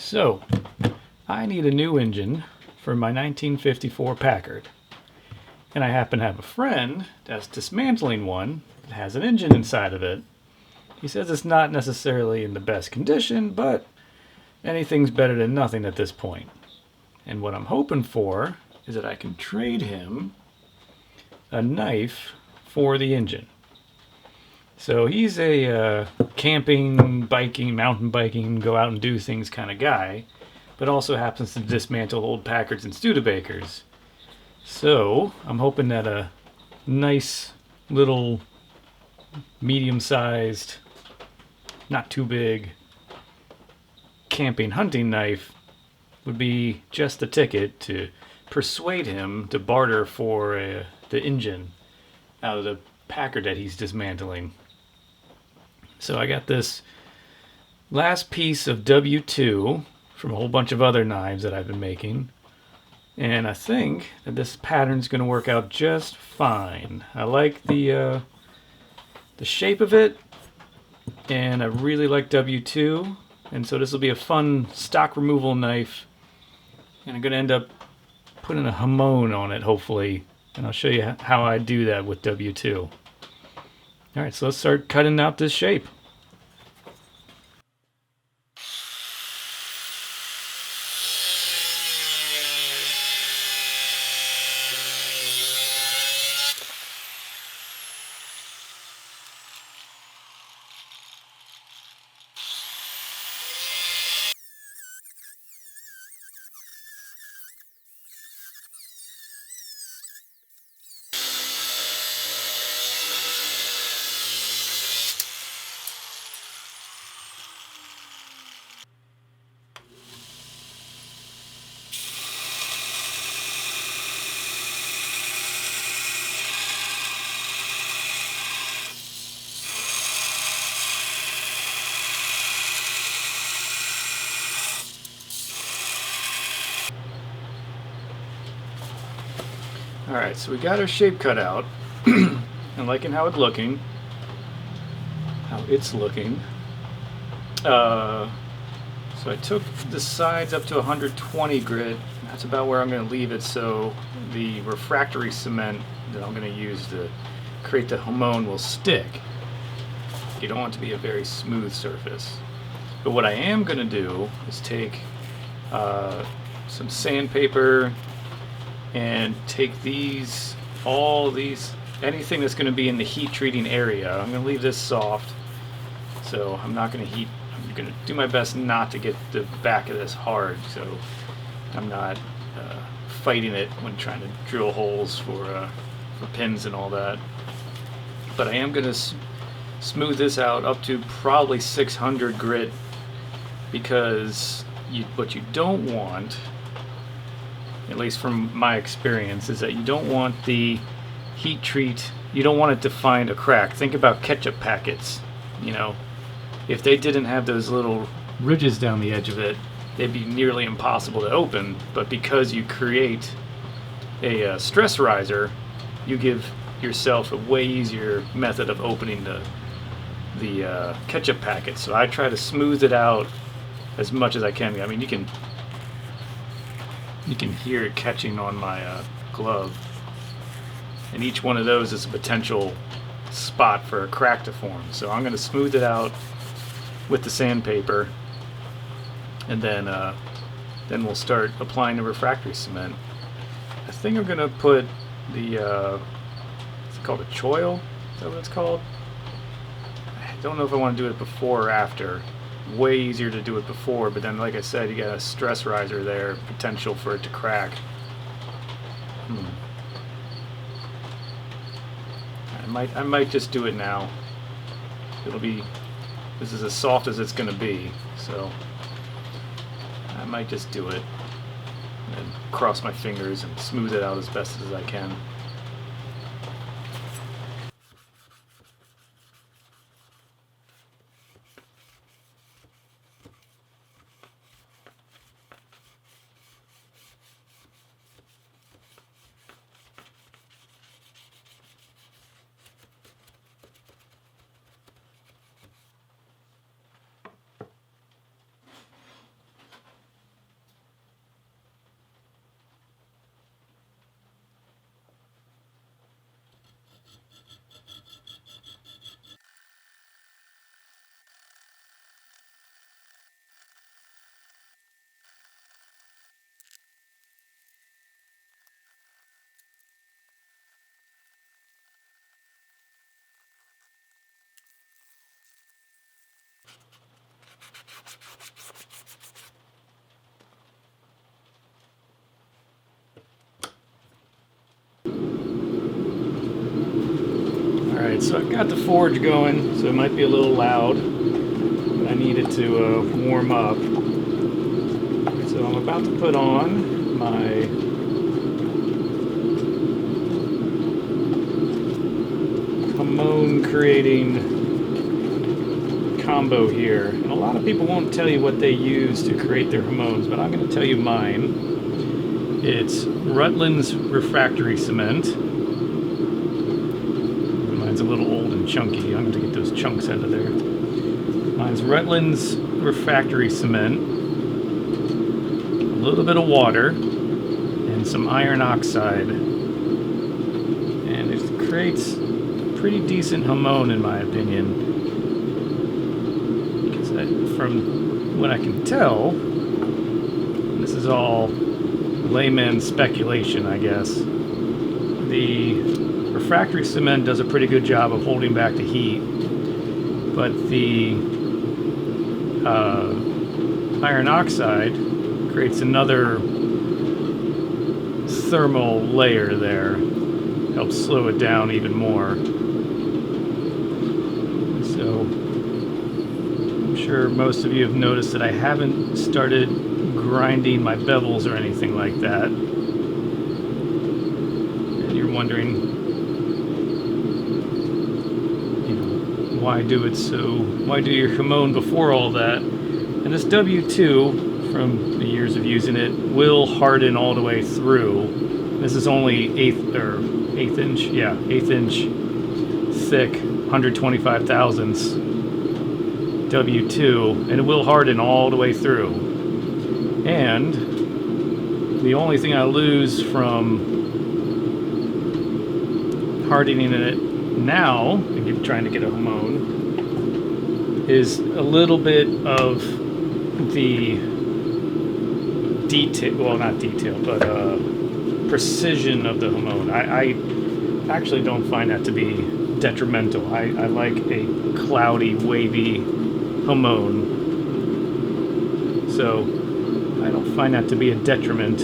So, I need a new engine for my 1954 Packard. And I happen to have a friend that's dismantling one that has an engine inside of it. He says it's not necessarily in the best condition, but anything's better than nothing at this point. And what I'm hoping for is that I can trade him a knife for the engine. So he's a camping, biking, mountain biking, go out and do things kind of guy, but also happens to dismantle old Packards and Studebakers. So I'm hoping that a nice little medium-sized, not too big, camping hunting knife would be just the ticket to persuade him to barter for the engine out of the Packard that he's dismantling. So I got this last piece of W2 from a whole bunch of other knives that I've been making. And I think that this pattern's going to work out just fine. I like the shape of it, and I really like W2. And so this will be a fun stock removal knife. And I'm going to end up putting a Hamon on it, hopefully. And I'll show you how I do that with W2. Alright, so let's start cutting out this shape. Alright, so we got our shape cut out. I'm liking how it's looking. So I took the sides up to 120 grit. That's about where I'm going to leave it, so the refractory cement that I'm going to use to create the Hamon will stick. You don't want it to be a very smooth surface. But what I am going to do is take some sandpaper and take anything that's going to be in the heat treating area. I'm going to leave this soft, so I'm not going to heat. I'm going to do my best not to get the back of this hard, so I'm not fighting it when trying to drill holes for pins and all that. But I am going to smooth this out up to probably 600 grit, because what you don't want, at least from my experience, is that you don't want the heat treat, you don't want it to find a crack. Think about ketchup packets. If they didn't have those little ridges down the edge of it, they'd be nearly impossible to open. But because you create a stress riser, you give yourself a way easier method of opening the ketchup packet. So I try to smooth it out as much as I can. I mean, you can hear it catching on my glove, and each one of those is a potential spot for a crack to form. So I'm going to smooth it out with the sandpaper, and then we'll start applying the refractory cement. I think I'm going to put the it's called a choil. Is that what it's called? I don't know if I want to do it before or after. Way easier to do it before, but then, like I said, you got a stress riser there, potential for it to crack. I might just do it now. This is as soft as it's going to be, so I might just do it and cross my fingers and smooth it out as best as I can. Alright, so I've got the forge going, so it might be a little loud, but I need it to warm up. So I'm about to put on my Hamon creating combo here. And a lot of people won't tell you what they use to create their Hamons, but I'm going to tell you mine. It's Rutland's refractory cement. Mine's a little old and chunky. I'm going to get those chunks out of there. Mine's Rutland's refractory cement, a little bit of water, and some iron oxide. And it creates a pretty decent Hamon in my opinion. Because from what I can tell, this is all layman's speculation, I guess. The refractory cement does a pretty good job of holding back the heat, but the iron oxide creates another thermal layer there, helps slow it down even more. So I'm sure most of you have noticed that I haven't started grinding my bevels or anything like that. And you're wondering, you know, why do your Hamon before all that? And this W2, from the years of using it, will harden all the way through. This is only eighth inch thick, 125 thousandths W2, and it will harden all the way through. And the only thing I lose from hardening it now, and trying to get a Hamon, is a little bit of the detail, well, not detail, but precision of the Hamon. I actually don't find that to be detrimental. I like a cloudy, wavy Hamon. So I don't find that to be a detriment.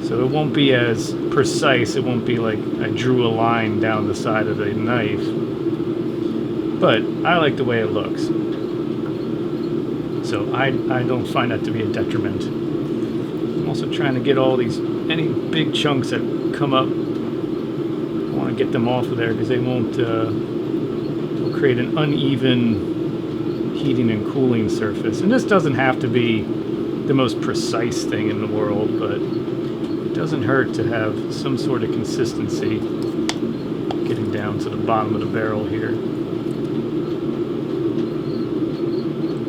So it won't be as precise. It won't be like I drew a line down the side of the knife. But I like the way it looks. So I don't find that to be a detriment. I'm also trying to get all these, any big chunks that come up, I want to get them off of there because they won't, will create an uneven heating and cooling surface. And this doesn't have to be the most precise thing in the world, but it doesn't hurt to have some sort of consistency. Getting down to the bottom of the barrel here.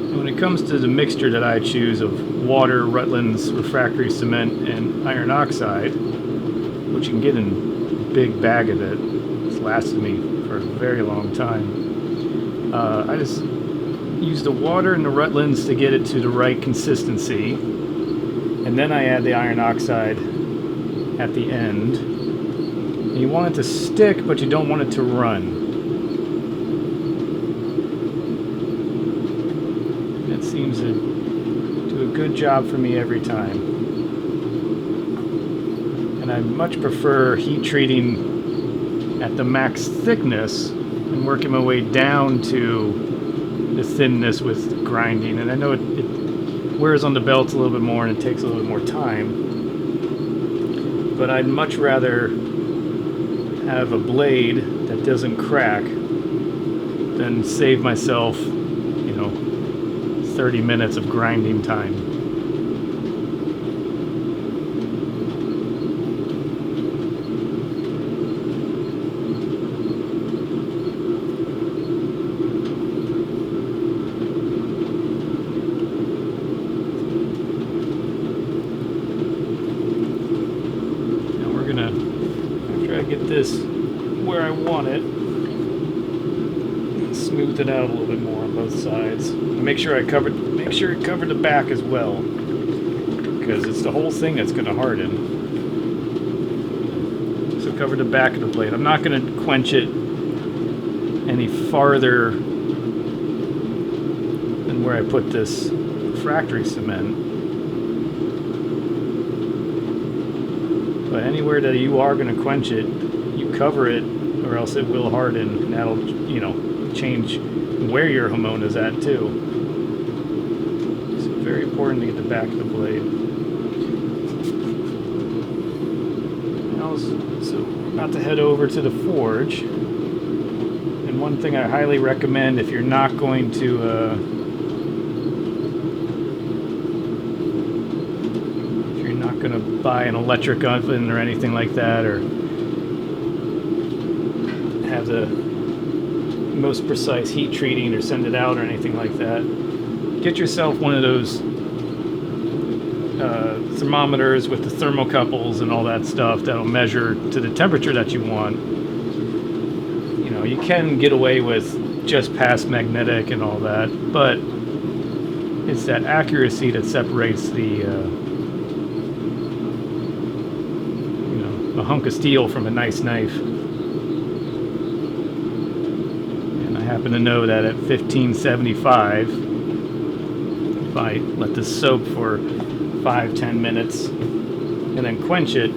And when it comes to the mixture that I choose of water, Rutland's refractory cement, and iron oxide, which you can get in a big bag of it, it's lasted me for a very long time. I just use the water and the Rutland's to get it to the right consistency, and then I add the iron oxide at the end. And you want it to stick, but you don't want it to run. That seems to do a good job for me every time. And I much prefer heat treating at the max thickness and working my way down to the thinness with grinding. And I know it wears on the belt a little bit more and it takes a little bit more time, but I'd much rather have a blade that doesn't crack than save myself, 30 minutes of grinding time. Get this where I want it, smooth it out a little bit more on both sides. Make sure it covered the back as well, because it's the whole thing that's going to harden. So cover the back of the blade. I'm not going to quench it any farther than where I put this refractory cement. But anywhere that you are going to quench it, you cover it or else it will harden, and that'll, you know, change where your Hamon is at too. So very important to get the back of the blade. So we're about to head over to the forge. And one thing I highly recommend, if you're not going to buy an electric oven or anything like that, or have the most precise heat treating or send it out or anything like that, get yourself one of those thermometers with the thermocouples and all that stuff that'll measure to the temperature that you want. You know, you can get away with just past magnetic and all that, but it's that accuracy that separates the a hunk of steel from a nice knife. And I happen to know that at 1575, if I let this soak for 5-10 minutes and then quench it,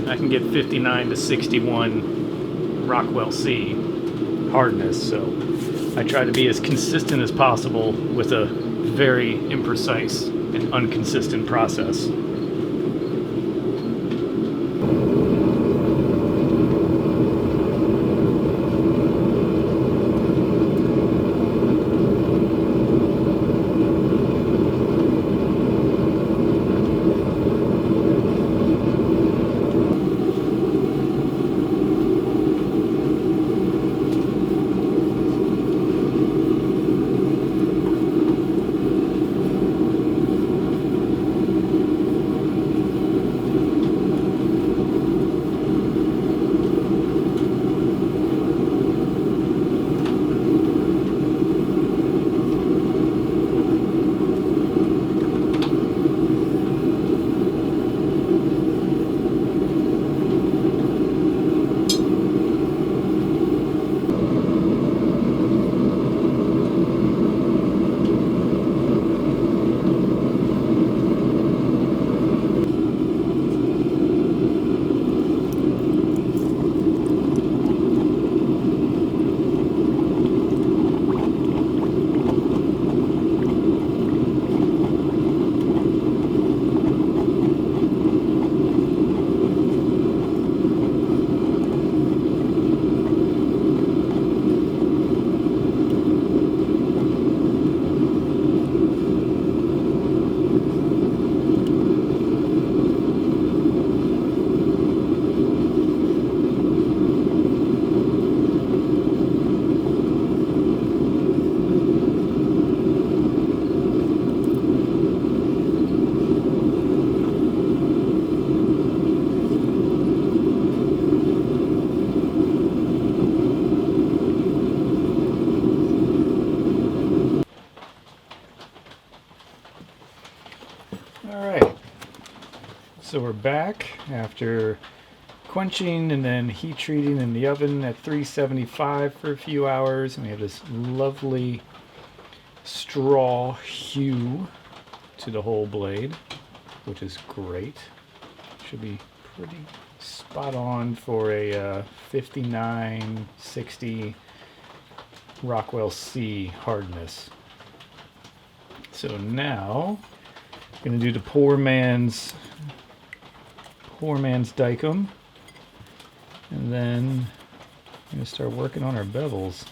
I can get 59 to 61 Rockwell C hardness. So I try to be as consistent as possible with a very imprecise and inconsistent process. So we're back after quenching and then heat treating in the oven at 375 for a few hours, and we have this lovely straw hue to the whole blade, which is great. Should be pretty spot on for a 59-60 Rockwell C hardness. So now I'm going to do the poor man's dicum, and then I'm going to start working on our bevels.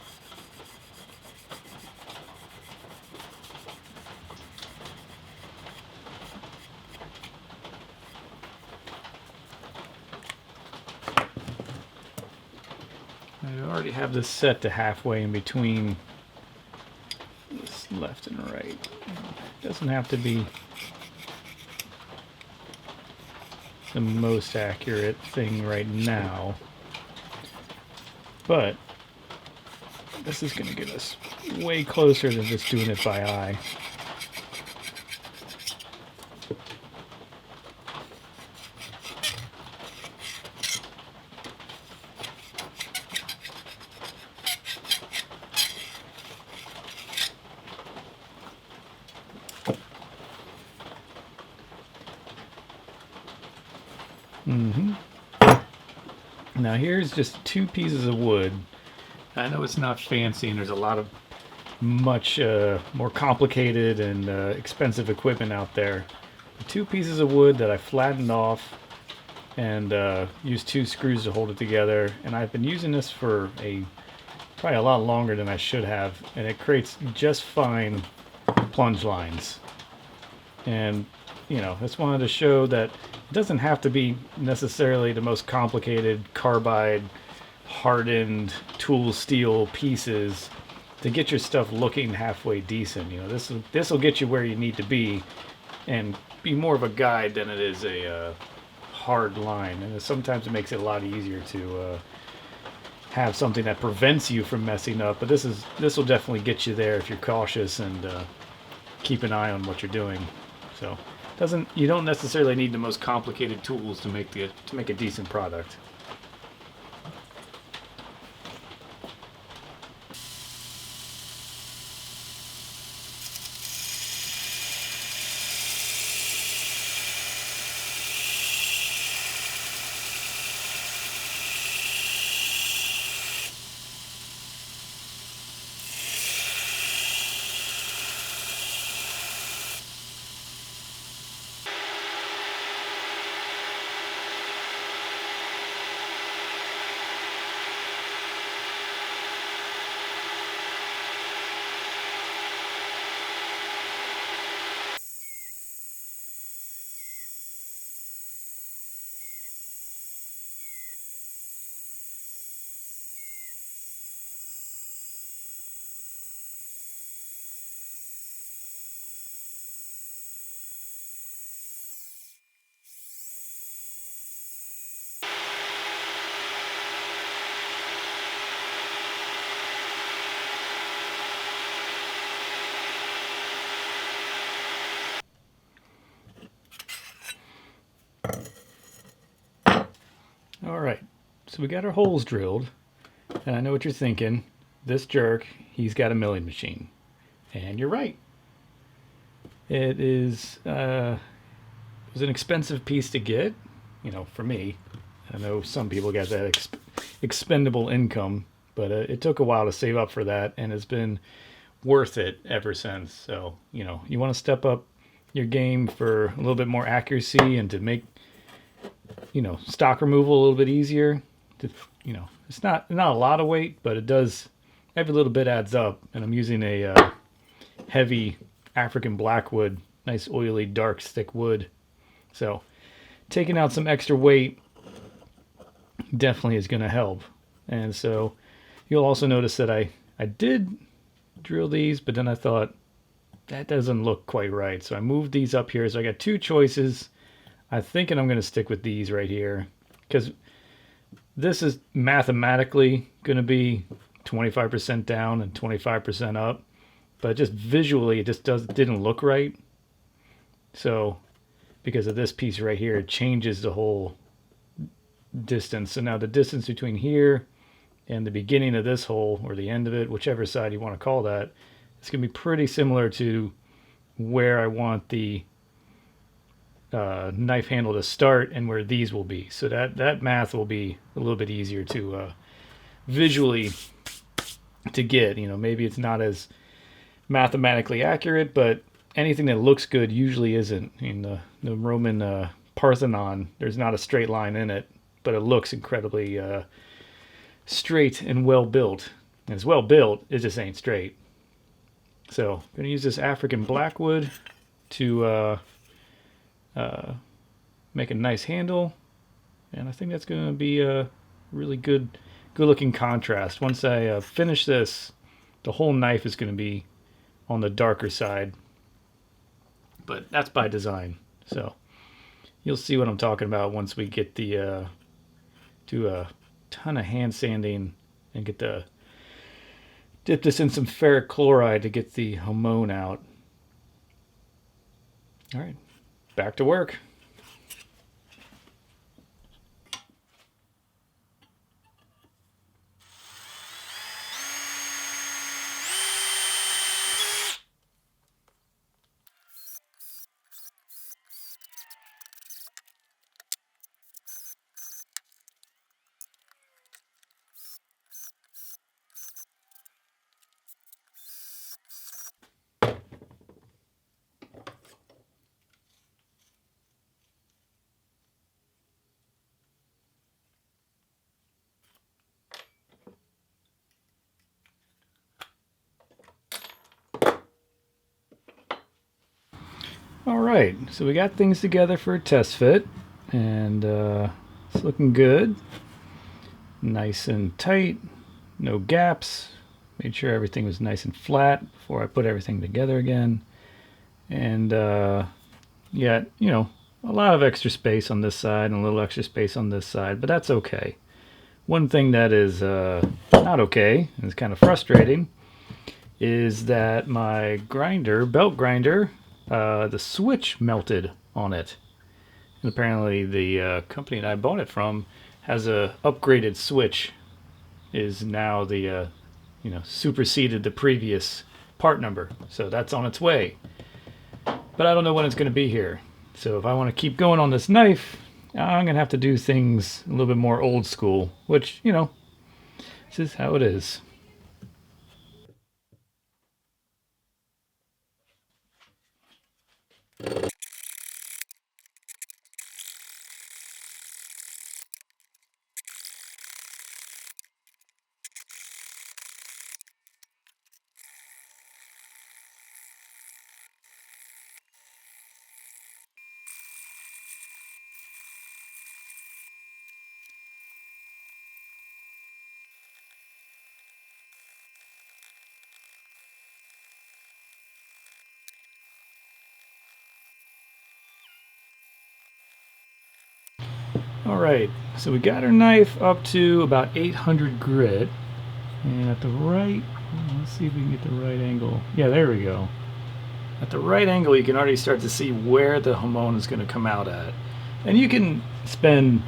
I already have this set to halfway in between this left and right. It doesn't have to be the most accurate thing right now, but this is going to get us way closer than just doing it by eye. Now here's just 2 pieces of wood. I know it's not fancy and there's a lot of much more complicated and expensive equipment out there. 2 pieces of wood that I flattened off and used 2 screws to hold it together. And I've been using this for probably a lot longer than I should have, and it creates just fine plunge lines. And just wanted to show that it doesn't have to be necessarily the most complicated carbide hardened tool steel pieces to get your stuff looking halfway decent. This will get you where you need to be and be more of a guide than it is a hard line. And sometimes it makes it a lot easier to have something that prevents you from messing up. But this will definitely get you there if you're cautious and keep an eye on what you're doing. So you don't necessarily need the most complicated tools to make a decent product. All right, so we got our holes drilled, and I know what you're thinking. This jerk, he's got a milling machine. And you're right. It was an expensive piece to get, for me. I know some people got that expendable income, but it took a while to save up for that, and it's been worth it ever since. So, you want to step up your game for a little bit more accuracy and to make stock removal a little bit easier. It's not a lot of weight, but it does. Every little bit adds up. And I'm using a heavy African blackwood, nice oily, dark, thick wood. So taking out some extra weight definitely is going to help. And so you'll also notice that I did drill these, but then I thought that doesn't look quite right. So I moved these up here. So I got 2 choices. I'm thinking I'm going to stick with these right here because this is mathematically going to be 25% down and 25% up, but just visually it just didn't look right. So because of this piece right here, it changes the whole distance. So now the distance between here and the beginning of this hole, or the end of it, whichever side you want to call that, it's going to be pretty similar to where I want the knife handle to start and where these will be. So that math will be a little bit easier to visually to get. Maybe it's not as mathematically accurate, but anything that looks good usually isn't. In the Roman Parthenon, there's not a straight line in it, but it looks incredibly straight and well built. And it's well built, it just ain't straight. So I'm going to use this African blackwood to make a nice handle, and I think that's going to be a really good looking contrast. Once I finish this, the whole knife is going to be on the darker side, but that's by design. So you'll see what I'm talking about once we get the do a ton of hand sanding and dip this in some ferric chloride to get the Hamon out. All right, back to work. All right, so we got things together for a test fit, and it's looking good. Nice and tight, no gaps. Made sure everything was nice and flat before I put everything together again. And yeah, you know, a lot of extra space on this side and a little extra space on this side, but that's okay. One thing that is not okay, and is kind of frustrating, is that my grinder, belt grinder, the switch melted on it. And apparently the company that I bought it from has a upgraded switch, is now the you know, superseded the previous part number, so that's on its way. But I don't know when it's going to be here. So if I want to keep going on this knife, I'm going to have to do things a little bit more old school, which, you know, this is how it is. Alright, so we got our knife up to about 800 grit. And at the right, let's see if we can get the right angle. Yeah, there we go. At the right angle, you can already start to see where the Hamon is going to come out at. And you can spend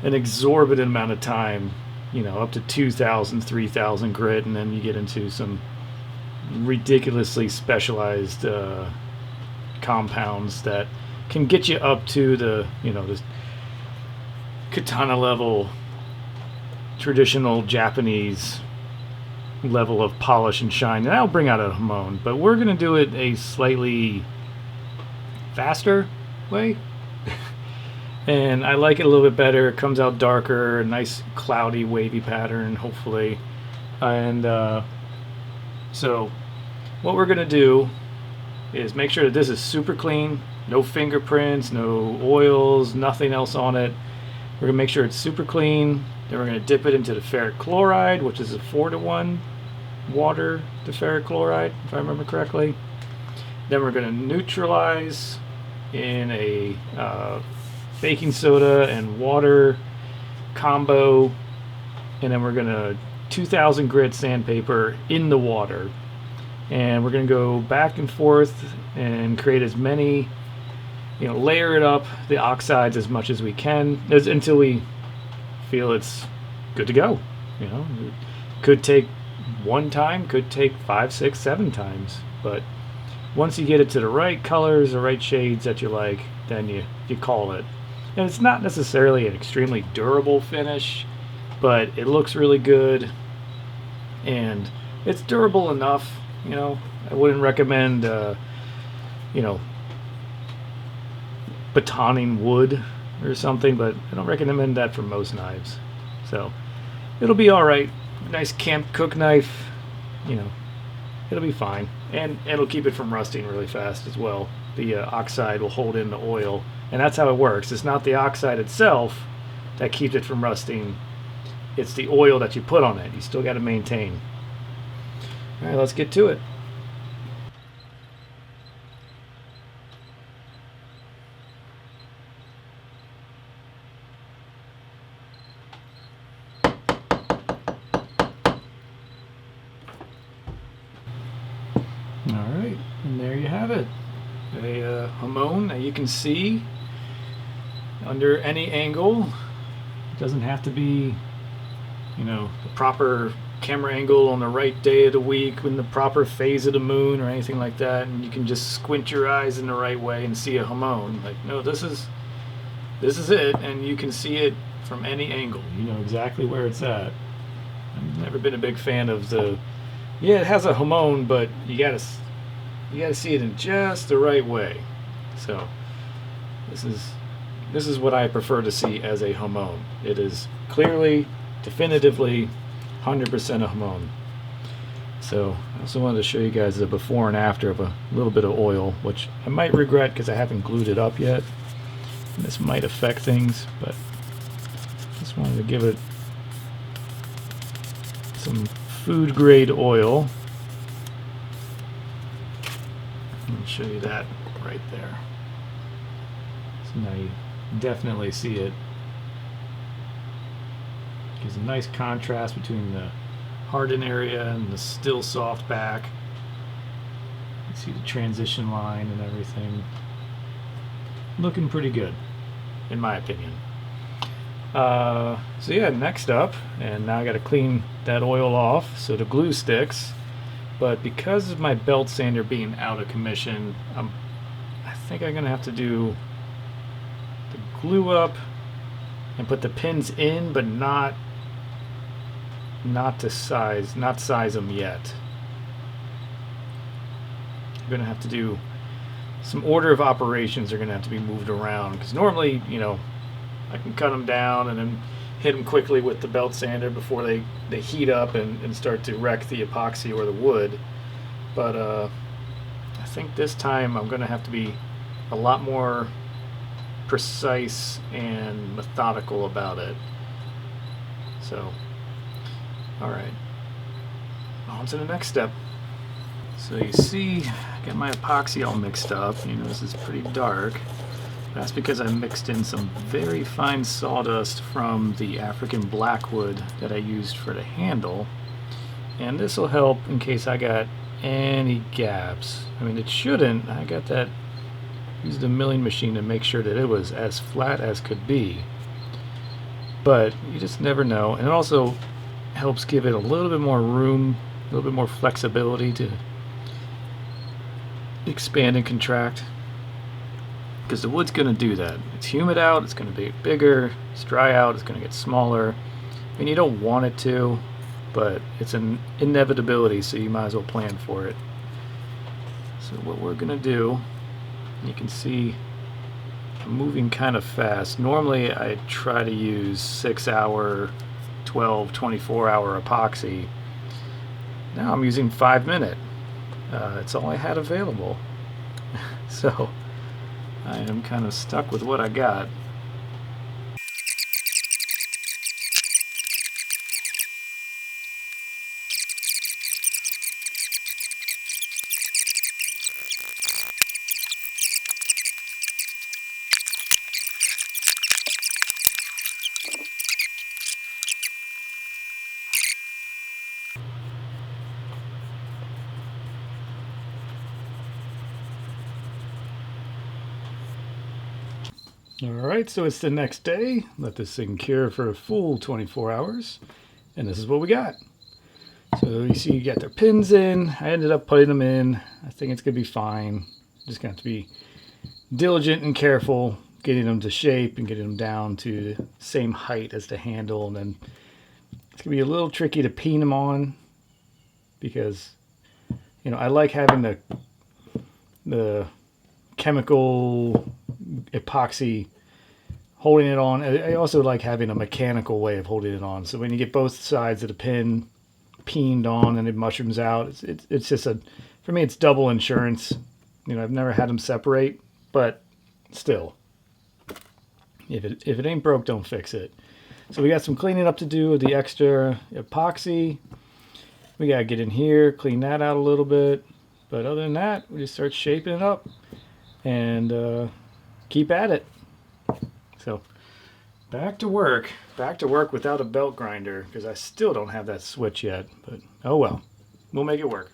an exorbitant amount of time, you know, up to 2,000, 3,000 grit, and then you get into some ridiculously specialized compounds that can get you up to the, you know, this katana level, traditional Japanese level of polish and shine, and that'll bring out a Hamon. But we're going to do it a slightly faster way. And I like it a little bit better. It comes out darker, a nice cloudy wavy pattern, hopefully. And so what we're going to do is make sure that this is super clean, no fingerprints, no oils, nothing else on it. We're going to make sure it's super clean. Then we're going to dip it into the ferric chloride, which is a 4-to-1 water to ferric chloride, if I remember correctly. Then we're going to neutralize in a baking soda and water combo. And then we're going to 2,000 grit sandpaper in the water. And we're going to go back and forth and create as many, you know, layer it up, the oxides as much as we can, until we feel it's good to go. You know, it could take one time, could take 5, 6, 7 times, but once you get it to the right colors, the right shades that you like, then you call it. And it's not necessarily an extremely durable finish, but it looks really good, and it's durable enough. You know, I wouldn't recommend you know, batoning wood or something, but I don't recommend that for most knives. So it'll be all right. Nice camp cook knife, you know, it'll be fine, and it'll keep it from rusting really fast as well. The oxide will hold in the oil, and that's how it works. It's not the oxide itself that keeps it from rusting, it's the oil that you put on it. You still got to maintain. All right, let's get to it. Alright, and there you have it. A Hamon that you can see under any angle. It doesn't have to be, you know, the proper camera angle on the right day of the week in the proper phase of the moon or anything like that, and you can just squint your eyes in the right way and see a Hamon. Like, no, this is it, and you can see it from any angle. You know exactly where it's at. I've never been a big fan of the, yeah, it has a Hamon, but you gotta see it in just the right way. So this is what I prefer to see as a Hamon. It is clearly, definitively 100% a Hamon. So I also wanted to show you guys the before and after of a little bit of oil, which I might regret because I haven't glued it up yet. And this might affect things, but just wanted to give it some food grade oil. I'll show you that right there. So now you definitely see it. Gives a nice contrast between the hardened area and the still soft back. You see the transition line and everything. Looking pretty good, in my opinion. So yeah, next up, and now I got to clean that oil off so the glue sticks. But because of my belt sander being out of commission, I think I'm gonna have to do the glue up and put the pins in, but not size them yet. I'm gonna have to do some order of operations are gonna have to be moved around, because normally, you know, I can cut them down and then hit them quickly with the belt sander before they heat up and start to wreck the epoxy or the wood. But I think this time I'm gonna have to be a lot more precise and methodical about it. So, all right, on to the next step. So you see, I got my epoxy all mixed up. You know, this is pretty dark. That's because I mixed in some very fine sawdust from the African blackwood that I used for the handle. And this will help in case I got any gaps. I mean, it shouldn't. I got that, used the milling machine to make sure that it was as flat as could be. But you just never know. And it also helps give it a little bit more room, a little bit more flexibility to expand and contract. Because the wood's going to do that. It's humid out, it's going to be bigger. It's dry out, it's going to get smaller. I mean, you don't want it to, but it's an inevitability, so you might as well plan for it. So what we're going to do, you can see I'm moving kind of fast. Normally I try to use 6-hour, 12, 24-hour epoxy. Now I'm using 5-minute. It's all I had available. So I am kind of stuck with what I got. Alright, so it's the next day. Let this thing cure for a full 24 hours. And this is what we got. So you see you got their pins in. I ended up putting them in. I think it's going to be fine. Just going to have to be diligent and careful getting them to shape and getting them down to the same height as the handle. And then it's going to be a little tricky to peen them on because, you know, I like having the chemical epoxy holding it on. I also like having a mechanical way of holding it on. So when you get both sides of the pin peened on and it mushrooms out, it's just for me, it's double insurance. You know, I've never had them separate, but still, if it ain't broke, don't fix it. So we got some cleaning up to do with the extra epoxy. We got to get in here, clean that out a little bit. But other than that, we just start shaping it up and keep at it. So back to work without a belt grinder because I still don't have that switch yet, but oh well, we'll make it work.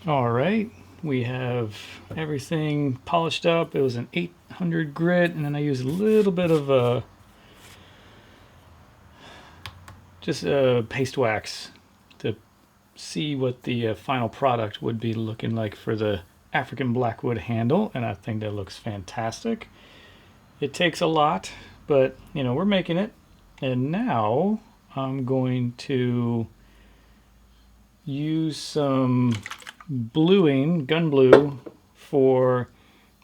All right, we have everything polished up. It was an 800 grit, and then I used a little bit of just paste wax to see what the final product would be looking like for the African Blackwood handle, and I think that looks fantastic. It takes a lot, but you know, we're making it. And now I'm going to use some bluing, gun blue, for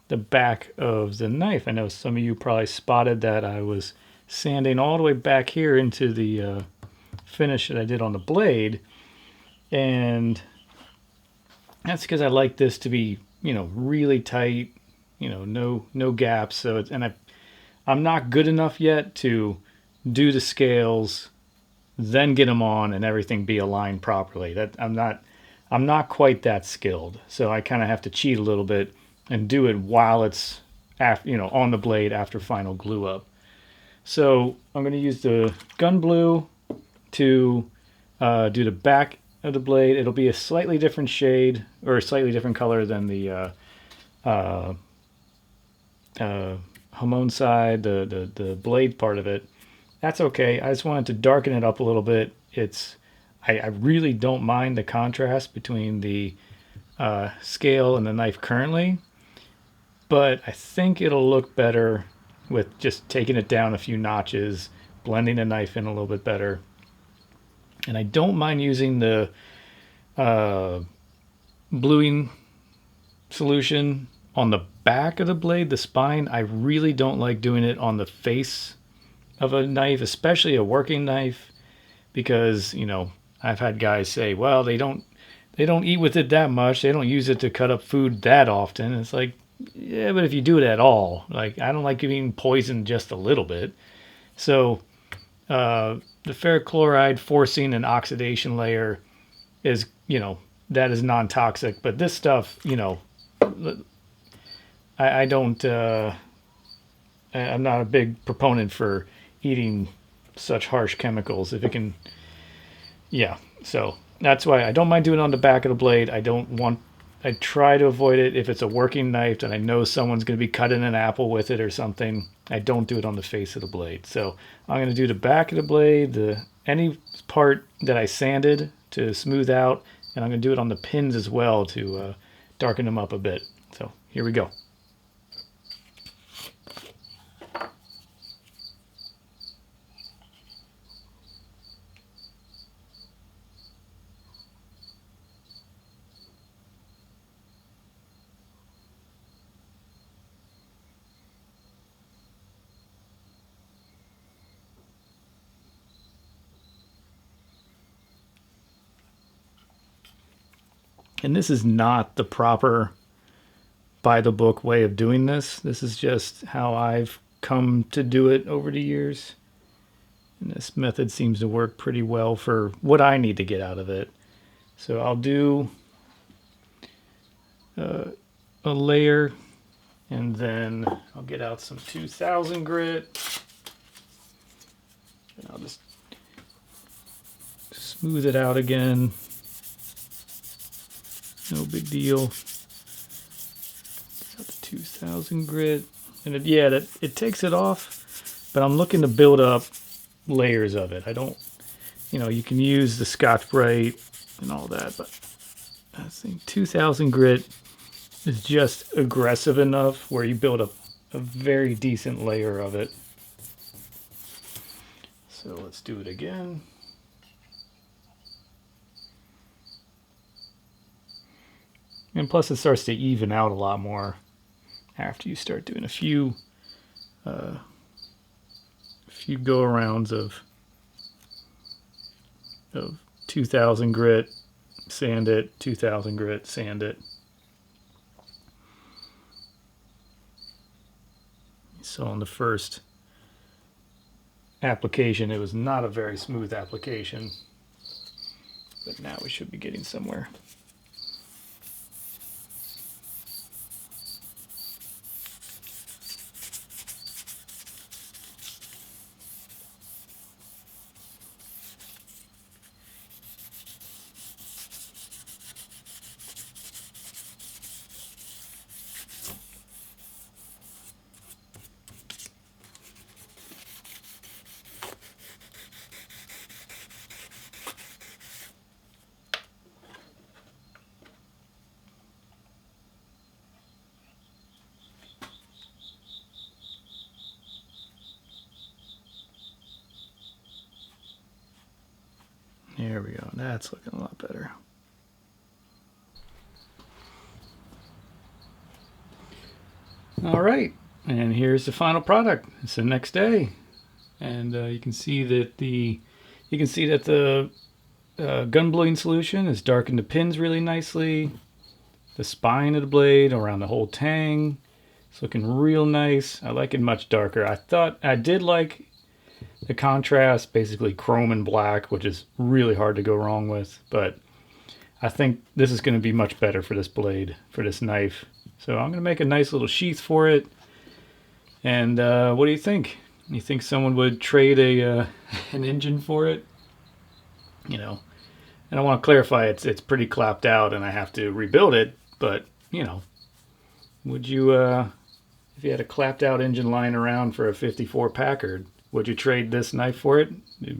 the back of the knife. I know some of you probably spotted that I was sanding all the way back here into the finish that I did on the blade, and that's because I like this to be, you know, really tight, you know, no gaps. So it's, and I'm not good enough yet to do the scales, then get them on and everything be aligned properly. That I'm not quite that skilled. So I kind of have to cheat a little bit and do it while it's after, you know, on the blade after final glue up. So I'm going to use the gun blue to do the back of the blade. It'll be a slightly different shade or a slightly different color than the Hamon side, the blade part of it. That's okay. I just wanted to darken it up a little bit. I really don't mind the contrast between the scale and the knife currently, but I think it'll look better with just taking it down a few notches, blending the knife in a little bit better. And I don't mind using the bluing solution on the back of the blade, the spine. I really don't like doing it on the face of a knife, especially a working knife, because, you know, I've had guys say, well, they don't eat with it that much. They don't use it to cut up food that often. It's like, yeah, but if you do it at all, like, I don't like eating poison just a little bit. So the ferric chloride forcing an oxidation layer is, you know, that is non-toxic. But this stuff, you know, I don't, I'm not a big proponent for eating such harsh chemicals. If it can, yeah. So that's why I don't mind doing it on the back of the blade. I try to avoid it if it's a working knife and I know someone's going to be cutting an apple with it or something. I don't do it on the face of the blade. So I'm going to do the back of the blade, any part that I sanded to smooth out, and I'm going to do it on the pins as well to darken them up a bit. So here we go. And this is not the proper by the book way of doing this. This is just how I've come to do it over the years. And this method seems to work pretty well for what I need to get out of it. So I'll do a layer, and then I'll get out some 2000 grit. And I'll just smooth it out again. No big deal. Got the 2000 grit. And it takes it off, but I'm looking to build up layers of it. I don't, you know, you can use the Scotch-Brite and all that, but I think 2000 grit is just aggressive enough where you build up a very decent layer of it. So let's do it again. And plus it starts to even out a lot more after you start doing a few go-arounds of 2000 grit, sand it, 2000 grit, sand it. So on the first application, it was not a very smooth application, but now we should be getting somewhere. There we go. That's looking a lot better. All right, and here's the final product. It's the next day, and you can see that the gun blading solution has darkened the pins really nicely. The spine of the blade around the whole tang, it's looking real nice. I like it much darker. I did like the contrast, basically chrome and black, which is really hard to go wrong with, but I think this is going to be much better for this blade, for this knife. So I'm going to make a nice little sheath for it. And what do you think? You think someone would trade an engine for it? You know, and I want to clarify, it's pretty clapped out and I have to rebuild it, but you know, would you, if you had a clapped out engine lying around for a 54 Packard, would you trade this knife for it?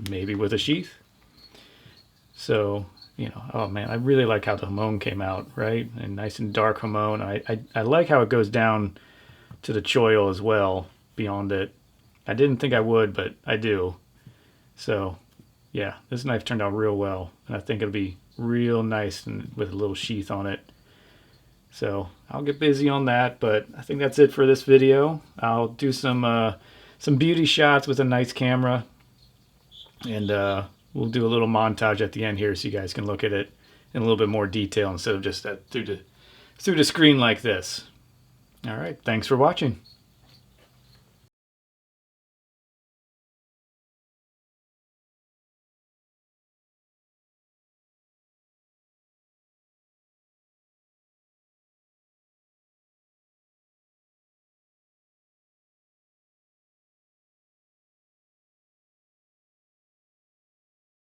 Maybe with a sheath? So, you know, oh man, I really like how the Hamon came out, right? And nice and dark Hamon. I like how it goes down to the choil as well, beyond it. I didn't think I would, but I do. So, yeah, this knife turned out real well. And I think it'll be real nice and with a little sheath on it. So, I'll get busy on that, but I think that's it for this video. I'll do some beauty shots with a nice camera. And, we'll do a little montage at the end here so you guys can look at it in a little bit more detail instead of just through the screen like this. All right, thanks for watching.